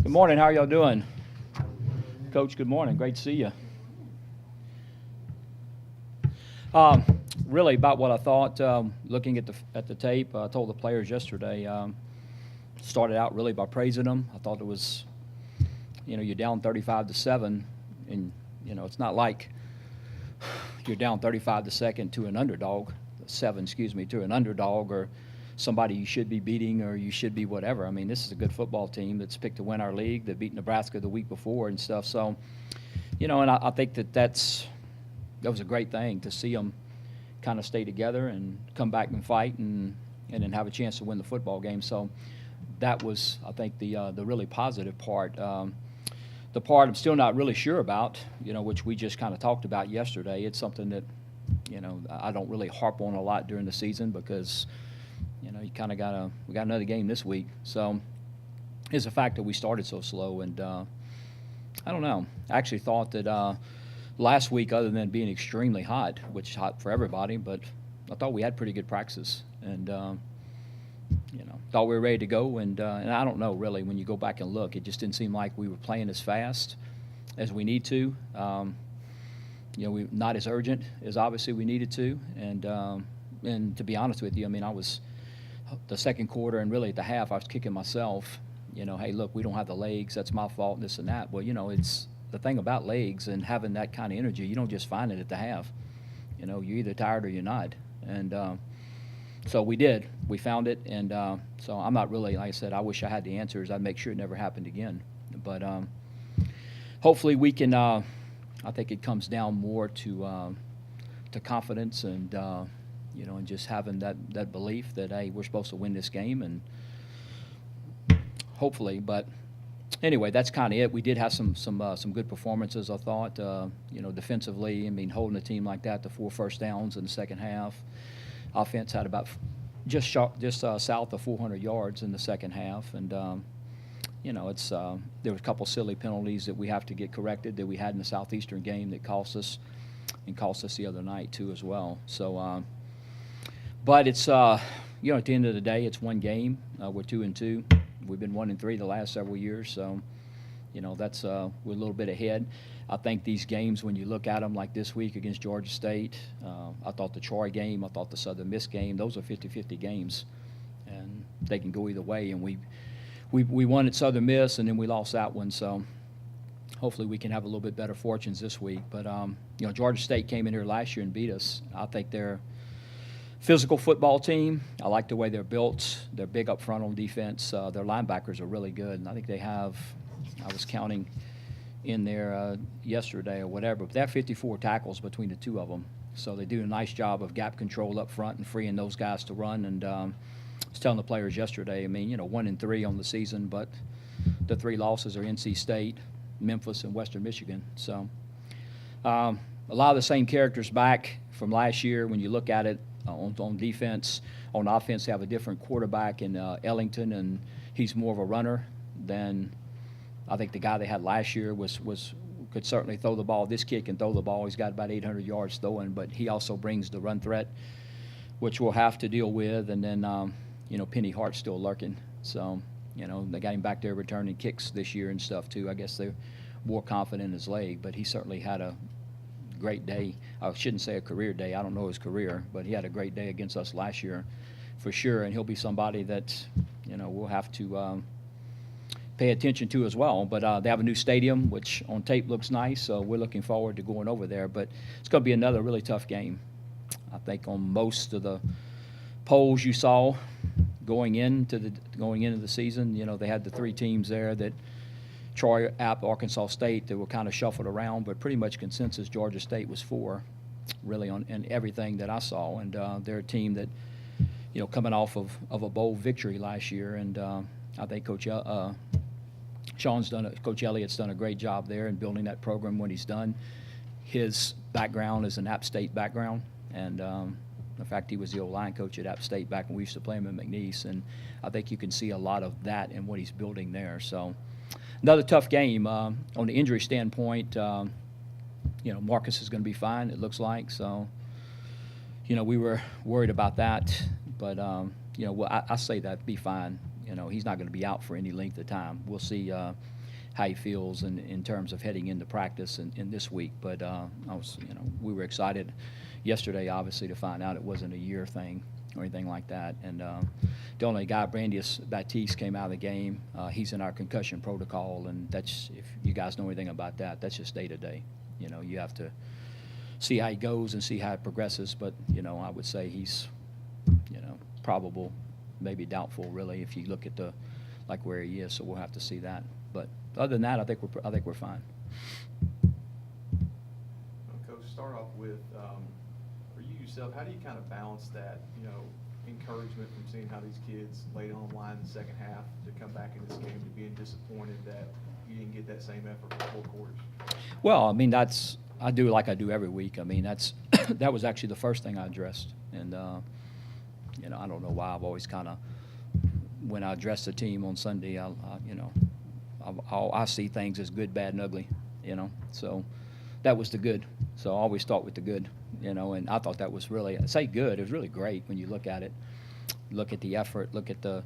Good morning. How are y'all doing? Coach, good morning. Great to see you. Um, Really about what I thought, looking at the tape. I told the players yesterday, started out really by praising them. I thought it was, you're down 35-7, and, it's not like you're down 35-2 to an underdog, 7, to an underdog or somebody you should be beating or you should be whatever. I mean, this is a good football team that's picked to win our league. They beat Nebraska the week before and stuff. So, and I think that was a great thing to see them kind of stay together and come back and fight and then have a chance to win the football game. So that was, I think, the really positive part. The part I'm still not really sure about, which we just kind of talked about yesterday. It's something that, I don't really harp on a lot during the season because, you kind of we got another game this week. So it's the fact that we started so slow. And I don't know. I actually thought that last week, other than being extremely hot, which is hot for everybody, but I thought we had pretty good practices. And, thought we were ready to go. And I don't know, really, when you go back and look, it just didn't seem like we were playing as fast as we need to. We not as urgent as obviously we needed to. And to be honest with you, I mean, I was the second quarter and really at the half, I was kicking myself, hey, look, we don't have the legs. That's my fault, this and that. Well, it's the thing about legs and having that kind of energy, you don't just find it at the half. You're either tired or you're not. And so we did. We found it. And so I'm not really, like I said, I wish I had the answers. I'd make sure it never happened again. But hopefully we can, I think it comes down more to confidence and, and just having that belief that, hey, we're supposed to win this game. And hopefully, but anyway, that's kind of it. We did have some good performances, I thought. Defensively, I mean, holding a team like that to 4 first downs in the second half. Offense had about just south of 400 yards in the second half, and it's there were a couple silly penalties that we have to get corrected that we had in the Southeastern game that cost us the other night too as well. So, but it's at the end of the day, it's one game. We're 2-2. We've been 1-3 the last several years, so that's we're a little bit ahead. I think these games, when you look at them like this week against Georgia State, I thought the Troy game, I thought the Southern Miss game, those are 50-50 games, and they can go either way. And we won at Southern Miss, and then we lost that one. So hopefully we can have a little bit better fortunes this week. But Georgia State came in here last year and beat us. I think they're physical football team. I like the way they're built. They're big up front on defense. Their linebackers are really good, and I think they have, I was counting in there yesterday or whatever, but they have 54 tackles between the two of them. So they do a nice job of gap control up front and freeing those guys to run. And I was telling the players yesterday, I mean, 1-3 on the season, but the 3 losses are NC State, Memphis, and Western Michigan. So a lot of the same characters back from last year when you look at it. On defense, on offense, they have a different quarterback in Ellington, and he's more of a runner than I think the guy they had last year could certainly throw the ball. This kid can throw the ball. He's got about 800 yards throwing, but he also brings the run threat, which we'll have to deal with. And then, Penny Hart's still lurking. So, they got him back there returning kicks this year and stuff too. I guess they're more confident in his leg, but he certainly had a great day. I shouldn't say a career day. I don't know his career, but he had a great day against us last year for sure, and he'll be somebody that, we'll have to pay attention to as well. But they have a new stadium, which on tape looks nice, so we're looking forward to going over there. But it's going to be another really tough game. I think on most of the polls you saw going into the season, they had the 3 teams there that Troy, App, Arkansas State, that were kind of shuffled around, but pretty much consensus Georgia State was 4, really, in everything that I saw. And they're a team that, coming off of a bold victory last year, and I think Coach Elliott's done a great job there in building that program. When he's done, his background is an App State background, and in fact, he was the O-line coach at App State back when we used to play him in McNeese, and I think you can see a lot of that in what he's building there. So another tough game. On the injury standpoint, Marcus is going to be fine, it looks like. So, we were worried about that. But, I say that, be fine. He's not going to be out for any length of time. We'll see. how he feels in terms of heading into practice in this week. But we were excited yesterday, obviously, to find out it wasn't a year thing or anything like that. And the only guy, Brandius Batiste, came out of the game. He's in our concussion protocol, and that's, if you guys know anything about that, that's just day to day. You have to see how he goes and see how it progresses. But I would say he's probable, maybe doubtful, really, if you look at where he is. So we'll have to see that. But other than that, I think we're fine. Coach, start off with for you yourself. How do you kind of balance that, encouragement from seeing how these kids laid on the line in the second half to come back in this game to being disappointed that you didn't get that same effort for 4 quarters? Well, I mean, I do like I do every week. I mean, that was actually the first thing I addressed. And I don't know why I've always kind of, when I address the team on Sunday, I see things as good, bad, and ugly. So that was the good. So I always start with the good. And I thought that was really, I say good, it was really great when you look at it, look at the effort, look at the,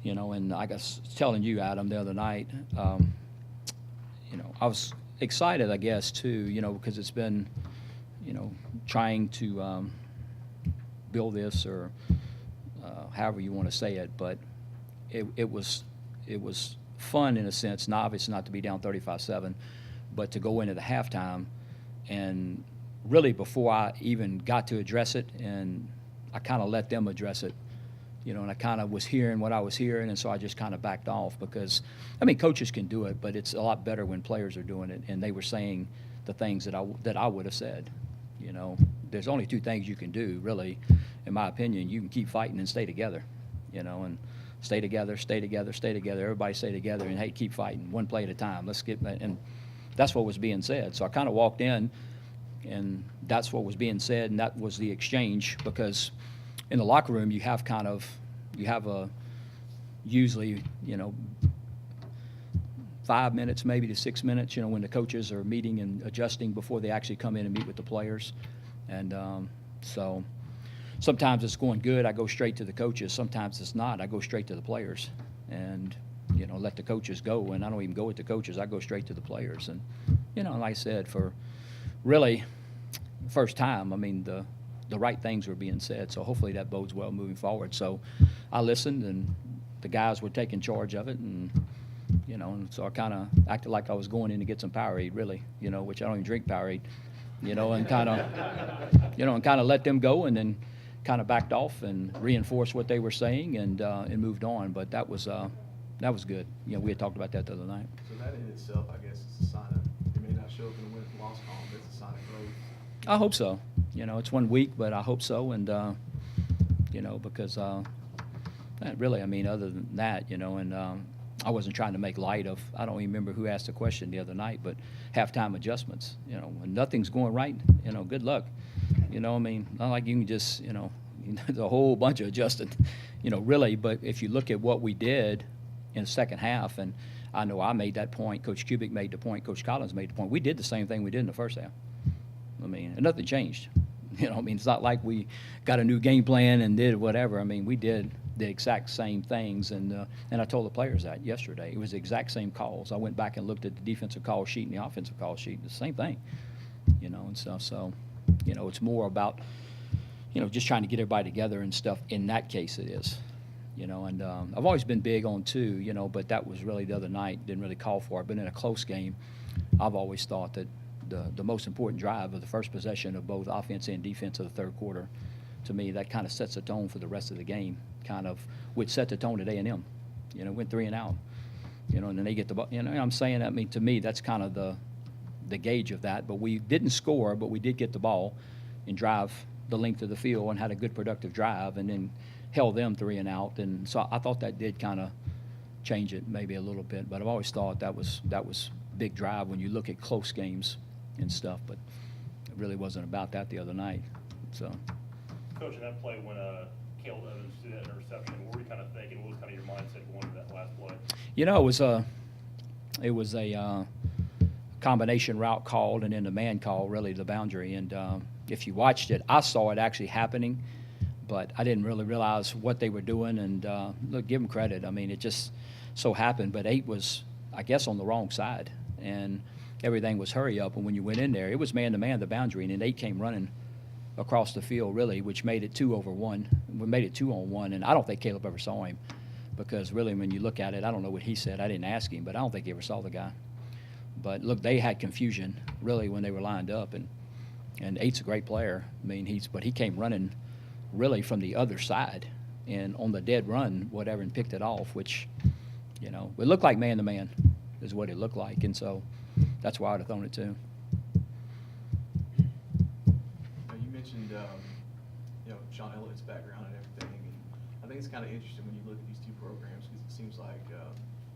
and I was telling you, Adam, the other night, I was excited, I guess, too, because it's been, trying to build this, or however you want to say it, but it was fun in a sense, obviously not to be down 35-7, but to go into the halftime and really, before I even got to address it, and I kind of let them address it, and I kind of was hearing what I was hearing, and so I just kind of backed off because, coaches can do it, but it's a lot better when players are doing it, and they were saying the things that I would have said. There's only 2 things you can do, really, in my opinion. You can keep fighting and stay together, and stay together, stay together, stay together. Everybody stay together, and, hey, keep fighting, one play at a time. Let's get – and that's what was being said. So I kind of walked in, and that's what was being said, and that was the exchange, because in the locker room you have usually 5 minutes maybe to 6 minutes, when the coaches are meeting and adjusting before they actually come in and meet with the players. And so sometimes it's going good, I go straight to the coaches. Sometimes it's not, I go straight to the players and let the coaches go. And I don't even go with the coaches, I go straight to the players. And like I said, for really first time, the right things were being said, so hopefully that bodes well moving forward. So I listened, and the guys were taking charge of it, and and so I kind of acted like I was going in to get some Powerade, really, which I don't even drink Powerade, and kind of let them go, and then kind of backed off and reinforced what they were saying, and moved on. But that was good. We had talked about that the other night. So that in itself, I guess, is a sign of, it may not show up in the win and loss column, but it's a sign of growth. I hope so. It's 1 week, but I hope so. And, because really, other than that, and I wasn't trying to make light of, I don't even remember who asked the question the other night, but halftime adjustments, when nothing's going right, good luck. Not like you can just, there's a whole bunch of adjusted, really. But if you look at what we did in the second half, and I know I made that point, Coach Kubik made the point, Coach Collins made the point, we did the same thing we did in the first half. And nothing changed. It's not like we got a new game plan and did whatever. We did the exact same things, and I told the players that yesterday. It was the exact same calls. I went back and looked at the defensive call sheet and the offensive call sheet. The same thing, and stuff. So, it's more about, just trying to get everybody together and stuff. In that case, it is, and I've always been big on 2, but that was really the other night. Didn't really call for it. But in a close game, I've always thought that the most important drive of the first possession of both offense and defense of the third quarter, to me, that kind of sets the tone for the rest of the game, which set the tone at A&M. Went 3 and out, and then they get the ball. I'm saying, to me, that's kind of the gauge of that. But we didn't score, but we did get the ball and drive the length of the field and had a good productive drive, and then held them 3 and out. And so I thought that did kind of change it maybe a little bit. But I've always thought that was big drive when you look at close games and stuff, but it really wasn't about that the other night. So, Coach, in that play when Caleb Evans threw that interception, what were you kind of thinking? What was kind of your mindset going into that last play? It was a combination route called, and then the man call, really the boundary. And if you watched it, I saw it actually happening, but I didn't really realize what they were doing. And look, give them credit. It just so happened, but 8 was I guess, on the wrong side, and everything was hurry up. And when you went in there, it was man-to-man, the boundary, and 8 came running across the field, really, which made it 2-over-1. We made it 2-on-1, and I don't think Caleb ever saw him because, really, when you look at it, I don't know what he said. I didn't ask him, but I don't think he ever saw the guy. But, look, they had confusion, really, when they were lined up, and 8's a great player. I mean, but he came running, really, from the other side and on the dead run, whatever, and picked it off, which, it looked like man-to-man is what it looked like, and so that's why I'd have thrown it to. You mentioned, Sean Elliott's background and everything, and I think it's kind of interesting when you look at these two programs because it seems like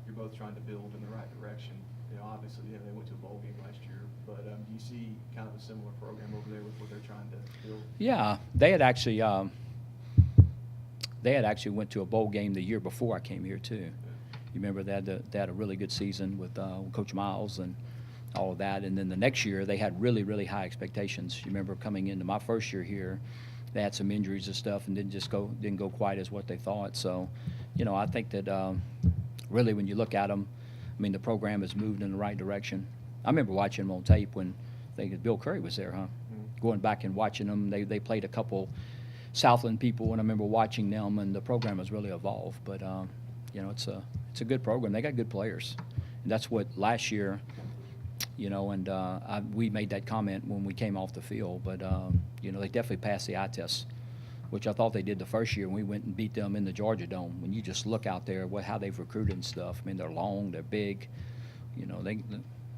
you're both trying to build in the right direction. Obviously, they went to a bowl game last year, but do you see kind of a similar program over there with what they're trying to build? Yeah, they had actually went to a bowl game the year before I came here too. You remember they had a really good season with Coach Miles and all of that, and then the next year they had really, really high expectations. You remember coming into my first year here, they had some injuries and stuff and didn't go quite as what they thought. So, I think that really when you look at them, I mean, the program has moved in the right direction. I remember watching them on tape when Bill Curry was there, huh? Mm-hmm. Going back and watching them, they played a couple Southland people, and I remember watching them, and the program has really evolved. But it's a good program. They got good players, and that's what last year, and we made that comment when we came off the field. But they definitely passed the eye test, which I thought they did the first year when we went and beat them in the Georgia Dome. When you just look out there, how they've recruited and stuff. I mean, they're long, they're big.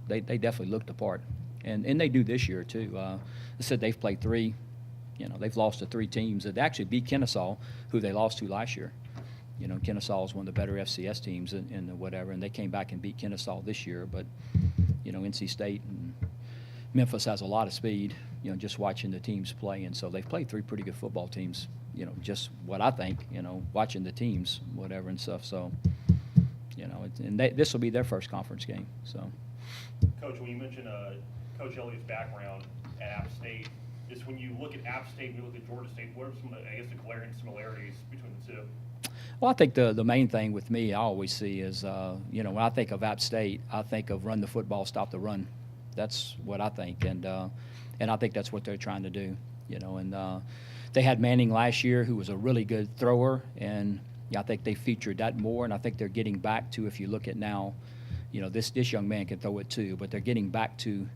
They definitely looked the part, and they do this year too. I said they've played 3. They've lost to 3 teams that actually beat Kennesaw, who they lost to last year. Kennesaw is one of the better FCS teams in the whatever, and they came back and beat Kennesaw this year. But NC State and Memphis has a lot of speed. Just watching the teams play, and so they've played 3 pretty good football teams. Just what I think. Watching the teams, whatever and stuff. So, this will be their first conference game. So, Coach, when you mentioned Coach Elliott's background at App State, just when you look at App State and you look at Georgia State, what are some, the glaring similarities between the two? Well, I think the main thing with me I always see is, when I think of App State, I think of run the football, stop the run. That's what I think, and I think that's what they're trying to do. And they had Manning last year, who was a really good thrower, and I think they featured that more. And I think they're getting back to, if you look at now, this young man can throw it too, but they're getting back to,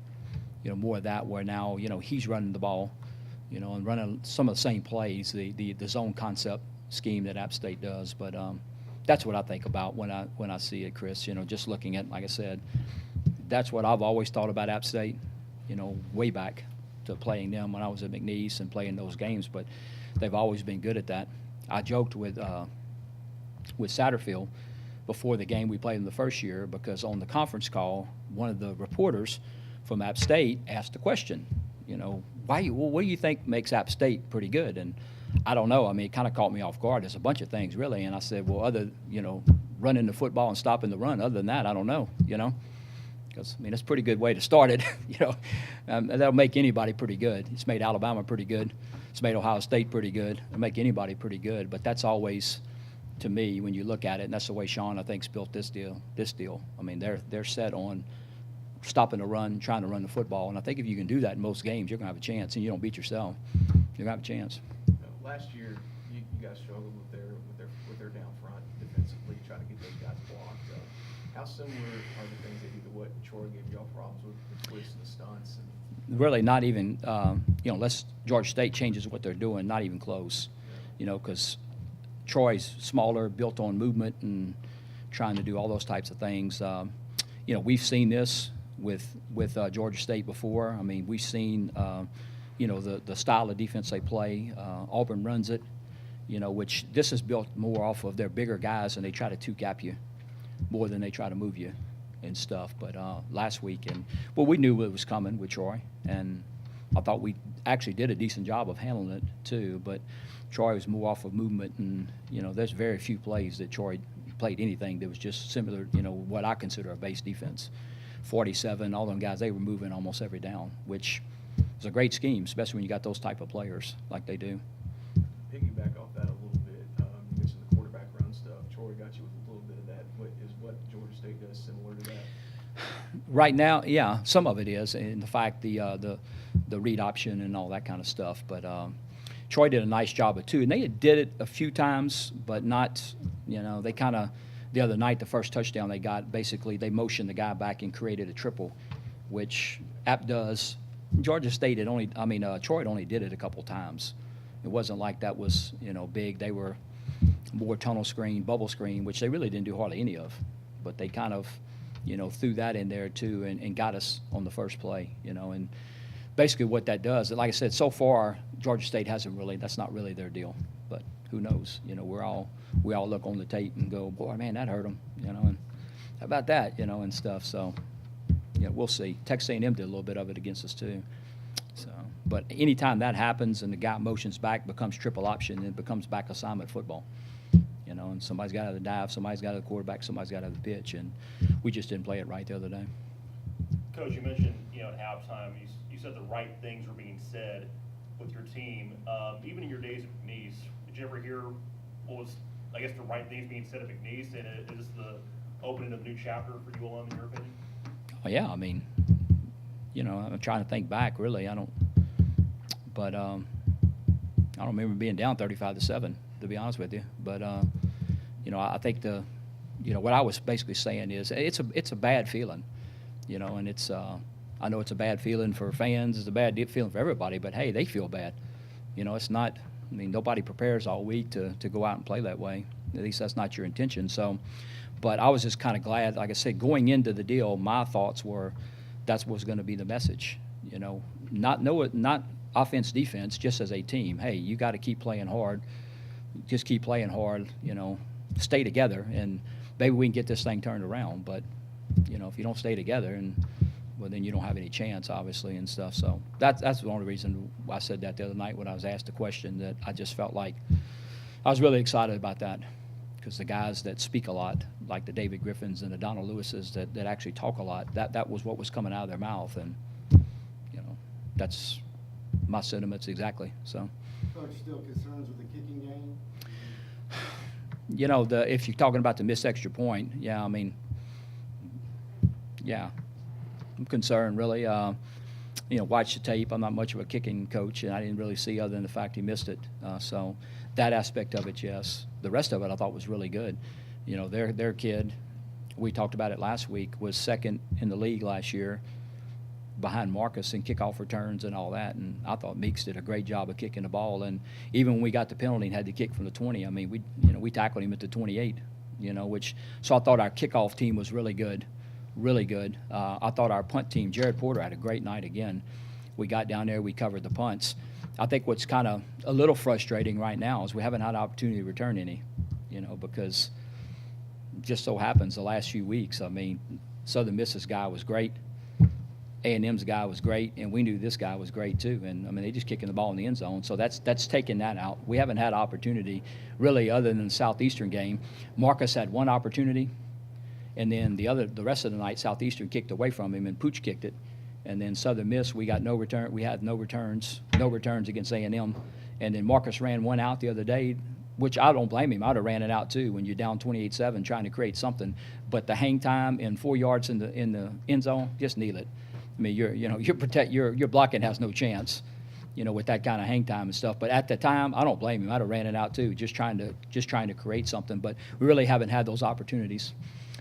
more of that where now, he's running the ball, and running some of the same plays, the zone concept scheme that App State does. But that's what I think about when I see it, Chris. Just looking at, like I said, that's what I've always thought about App State, way back to playing them when I was at McNeese and playing those games. But they've always been good at that. I joked with Satterfield before the game we played in the first year, because on the conference call, one of the reporters from App State asked a question, what do you think makes App State pretty good? And I don't know. I mean, it kind of caught me off guard. There's a bunch of things, really. And I said, well, running the football and stopping the run, other than that, I don't know, Because, it's a pretty good way to start it, That'll make anybody pretty good. It's made Alabama pretty good. It's made Ohio State pretty good. It'll make anybody pretty good. But that's always, to me, when you look at it, and that's the way Sean, I think, built this deal. I mean, they're set on stopping the run, trying to run the football. And I think if you can do that in most games, you're going to have a chance, and you don't beat yourself. You're going to have a chance. Last year, you guys struggled with their down front defensively, trying to get those guys blocked. How similar are the things that either what Troy gave y'all problems with the twists and the stunts? Really not even, unless Georgia State changes what they're doing, not even close. Because Troy's smaller, built on movement and trying to do all those types of things. We've seen this with Georgia State before. I mean, we've seen, the style of defense they play. Auburn runs it, which this is built more off of their bigger guys, and they try to two-gap you more than they try to move you and stuff. But last week, we knew it was coming with Troy, and I thought we actually did a decent job of handling it too. But Troy was more off of movement, and there's very few plays that Troy played anything that was just similar, what I consider a base defense. 47, all them guys, they were moving almost every down, which is a great scheme, especially when you got those type of players like they do. Piggyback off that a little bit, you mentioned the quarterback run stuff. Troy got you with a little bit of that. What Georgia State does similar to that? Right now, yeah, some of it is, and the fact the read option and all that kind of stuff. But Troy did a nice job of it too, and they did it a few times, but not. They kind of the other night, the first touchdown they got, basically they motioned the guy back and created a triple, which App does. Georgia State Troy only did it a couple times. It wasn't like that was big. They were more tunnel screen, bubble screen, which they really didn't do hardly any of, but they kind of threw that in there too and got us on the first play, and basically what that does, like I said, so far Georgia State hasn't really, that's not really their deal, but who knows, we all look on the tape and go, boy, man, that hurt them, and how about that, and stuff, so we'll see. Texas A&M did a little bit of it against us too, so, but anytime that happens and the guy motions back, becomes triple option, it becomes back assignment football. And somebody's got to have the dive, somebody's got to have the quarterback, somebody's got to have the pitch, and we just didn't play it right the other day. Coach, you mentioned, at halftime, you said the right things were being said with your team. Even in your days at McNeese, did you ever hear what was, I guess, the right things being said at McNeese? And is this the opening of a new chapter for ULM, in your opinion? Oh, yeah, I'm trying to think back, really. I don't remember being down 35-7, to be honest with you. But, I think what I was basically saying is it's a bad feeling, and it's I know it's a bad feeling for fans, it's a bad feeling for everybody, but hey, they feel bad. It's not, nobody prepares all week to go out and play that way. At least that's not your intention. So, but I was just kind of glad, like I said, going into the deal, my thoughts were that's what's going to be the message, not offense, defense, just as a team. Hey, you got to keep playing hard. Just keep playing hard, stay together, and maybe we can get this thing turned around. But, if you don't stay together, then you don't have any chance, obviously, and stuff. So that's the only reason I said that the other night when I was asked the question, that I just felt like I was really excited about that, because the guys that speak a lot, like the David Griffins and the Donald Lewises that actually talk a lot, that was what was coming out of their mouth, and, that's my sentiments exactly. So. Coach, still concerns with the kicking game? If you're talking about the missed extra point, yeah, I'm concerned, really. Watch the tape. I'm not much of a kicking coach, and I didn't really see other than the fact he missed it. So that aspect of it, yes. The rest of it I thought was really good. Their kid, we talked about it last week, was second in the league last year behind Marcus in kickoff returns and all that, and I thought Meeks did a great job of kicking the ball. And even when we got the penalty and had to kick from the 20, we tackled him at the 28, so I thought our kickoff team was really good, really good. I thought our punt team, Jared Porter, had a great night again. We got down there, we covered the punts. I think what's kind of a little frustrating right now is we haven't had an opportunity to return any, because it just so happens the last few weeks, Southern Miss's guy was great. A&M's guy was great, and we knew this guy was great too. And they just kicking the ball in the end zone, so that's taking that out. We haven't had opportunity really, other than the Southeastern game. Marcus had one opportunity, and then the rest of the night Southeastern kicked away from him, and Pooch kicked it. And then Southern Miss, we got no return. We had no returns against A&M, and then Marcus ran one out the other day, which I don't blame him. I'd have ran it out too when you're down 28-7 trying to create something. But the hang time and 4 yards in the end zone, just kneel it. Your blocking has no chance, with that kind of hang time and stuff. But at the time, I don't blame him. I'd have ran it out too, just trying to create something. But we really haven't had those opportunities.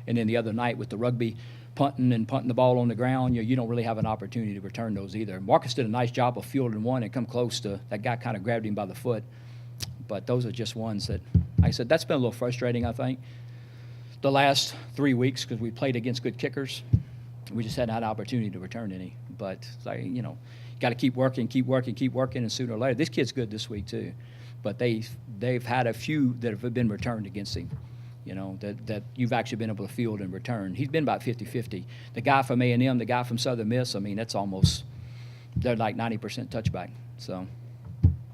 And then the other night with the rugby, punting the ball on the ground, you don't really have an opportunity to return those either. Marcus did a nice job of fielding one and come close to that guy. Kind of grabbed him by the foot. But those are just ones that, like I said, that's been a little frustrating, I think, the last 3 weeks, because we played against good kickers. We just hadn't had an opportunity to return any. But, got to keep working, and sooner or later. This kid's good this week too. But they've had a few that have been returned against him, that you've actually been able to field and return. He's been about 50-50. The guy from A&M, the guy from Southern Miss, that's almost, they're like 90% touchback. So.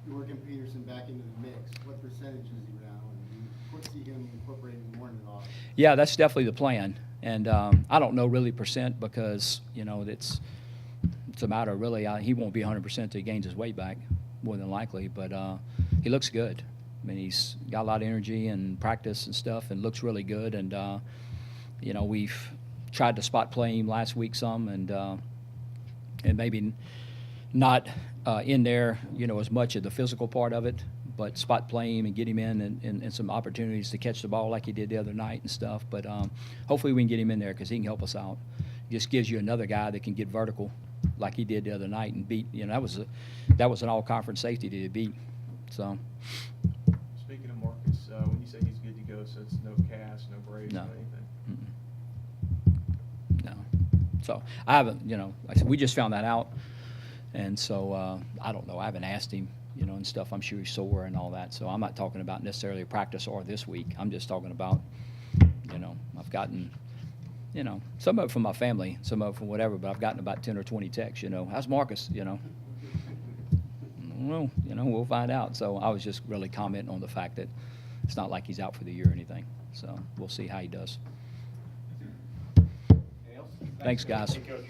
You're working Peterson back into the mix. What percentage is he now? And you see him incorporating more in the offense? Yeah, that's definitely the plan. And I don't know really percent, because, it's a matter of really, he won't be 100% until he gains his weight back, more than likely. But he looks good. He's got a lot of energy and practice and stuff, and looks really good. And, tried to spot play him last week some, and maybe not in there, as much of the physical part of it, but spot play him and get him in and some opportunities to catch the ball like he did the other night and stuff. But hopefully we can get him in there because he can help us out. Just gives you another guy that can get vertical like he did the other night and beat. That was an all-conference safety to beat. So. Speaking of Marcus, when you say he's good to go, so it's no cast, no brace, No. no anything? No. So I haven't, like I said, we just found that out, and so I don't know. I haven't asked him, and stuff. I'm sure he's sore and all that. So I'm not talking about necessarily practice or this week. I'm just talking about, I've gotten, some of it from my family, some of it from whatever, but I've gotten about 10 or 20 texts. How's Marcus? Well, we'll find out. So I was just really commenting on the fact that it's not like he's out for the year or anything. So we'll see how he does. Anything else? Thanks, guys. Hey, Coach.